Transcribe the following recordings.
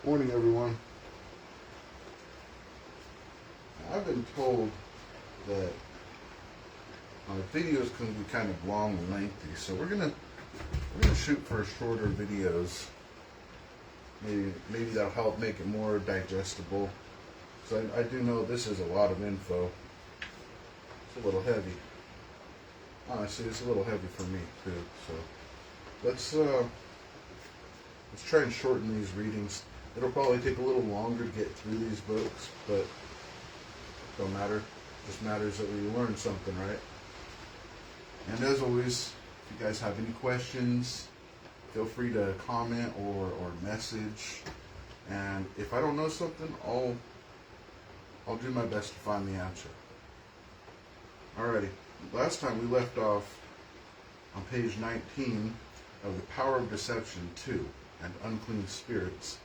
Morning, everyone. I've been told that my videos can be kind of long and lengthy, so we're gonna shoot for shorter videos. Maybe that'll help make it more digestible. So I do know this is a lot of info. It's a little heavy. Honestly, it's a little heavy for me too. So let's try and shorten these readings. It'll probably take a little longer to get through these books, but don't matter. It just matters that we learn something, right? And as always, if you guys have any questions, feel free to comment or message. And if I don't know something, I'll do my best to find the answer. Alrighty. Last time we left off on page 19 of The Power of Deception 2 and Unclean Spirits.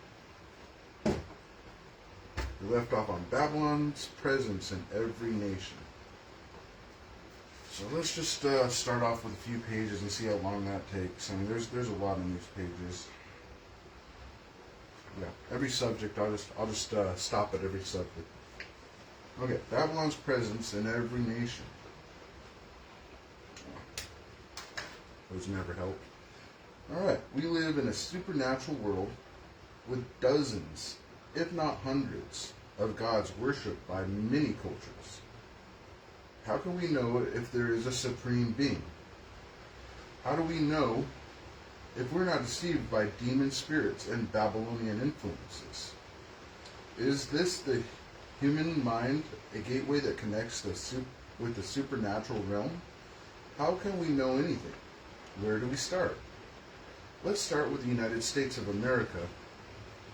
We left off on Babylon's presence in every nation. So let's just start off with a few pages and see how long that takes. I mean, there's a lot in these pages. Yeah, every subject, I'll just stop at every subject. Okay, Babylon's presence in every nation. Those never help. Alright, we live in a supernatural world with dozens, if not hundreds, of gods worshipped by many cultures. How can we know if there is a supreme being? How do we know if we're not deceived by demon spirits and Babylonian influences? Is this the human mind a gateway that connects with the supernatural realm? How can we know anything? Where do we start? Let's start with the United States of America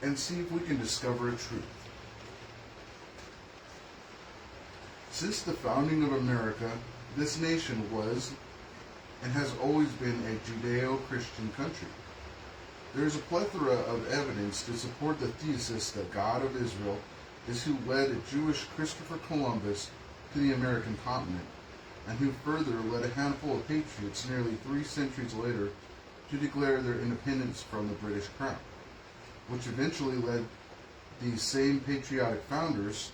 and see if we can discover a truth. Since the founding of America, this nation was and has always been a Judeo-Christian country. There is a plethora of evidence to support the thesis that God of Israel is who led a Jewish Christopher Columbus to the American continent, and who further led a handful of patriots nearly 3 centuries later to declare their independence from the British Crown, which eventually led these same patriotic founders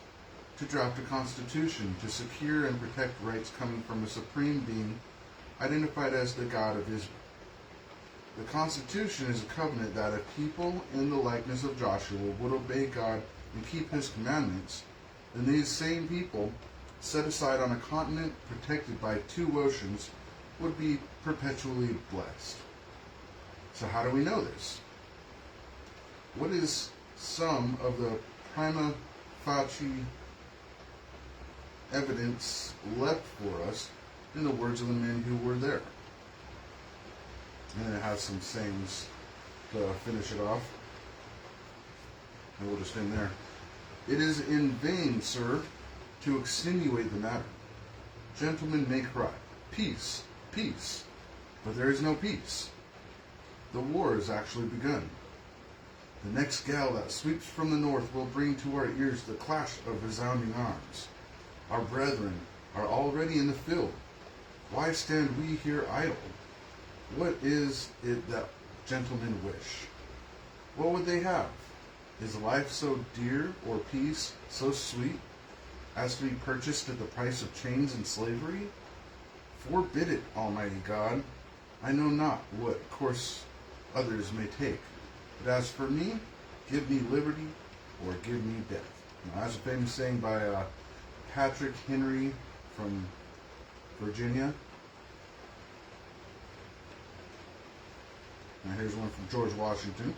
to draft a constitution to secure and protect rights coming from a supreme being identified as the God of Israel. The Constitution is a covenant that if people in the likeness of Joshua would obey God and keep his commandments, then these same people, set aside on a continent protected by 2 oceans, would be perpetually blessed. So how do we know this? What is some of the prima facie evidence left for us in the words of the men who were there? And then it has some sayings to finish it off. And we'll just end there. It is in vain, sir, to extenuate the matter. Gentlemen may cry, peace, peace, but there is no peace. The war has actually begun. The next gale that sweeps from the north will bring to our ears the clash of resounding arms. Our brethren are already in the field. Why stand we here idle? What is it that gentlemen wish? What would they have? Is life so dear, or peace so sweet, as to be purchased at the price of chains and slavery? Forbid it, Almighty God. I know not what course others may take. But as for me, give me liberty or give me death. Now, that's a famous saying by Patrick Henry from Virginia. Now here's one from George Washington.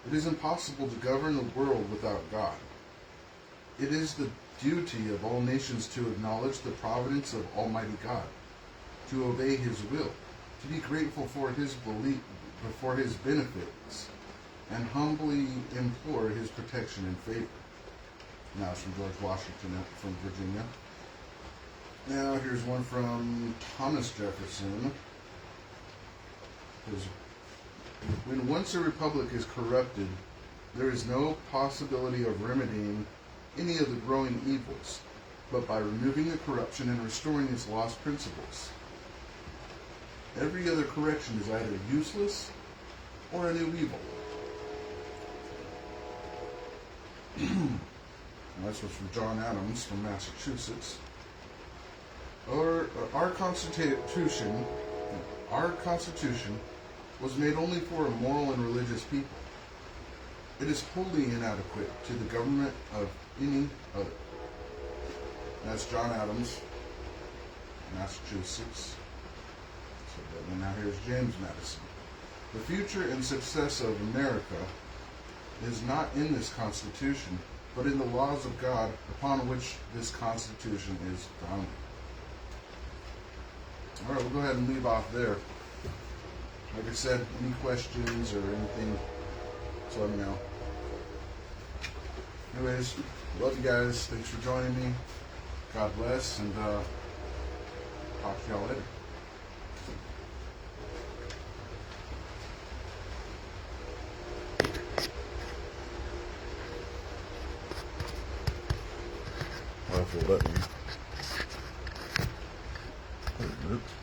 It is impossible to govern the world without God. It is the duty of all nations to acknowledge the providence of Almighty God, to obey his will, to be grateful for his belief, for his benefits, and humbly implore his protection and favor. Now it's from George Washington from Virginia. Now here's one from Thomas Jefferson. When once a republic is corrupted, there is no possibility of remedying any of the growing evils, but by removing the corruption and restoring its lost principles. Every other correction is either useless or a new evil. This was from John Adams from Massachusetts. Our Constitution was made only for a moral and religious people. It is wholly inadequate to the government of any other. That's John Adams, Massachusetts. And now here's James Madison. The future and success of America is not in this Constitution, but in the laws of God upon which this Constitution is founded. All right, we'll go ahead and leave off there. Like I said, any questions or anything, just let me know. Anyways, love you guys. Thanks for joining me. God bless, and talk to y'all later. Well, if you'll let me. Oops.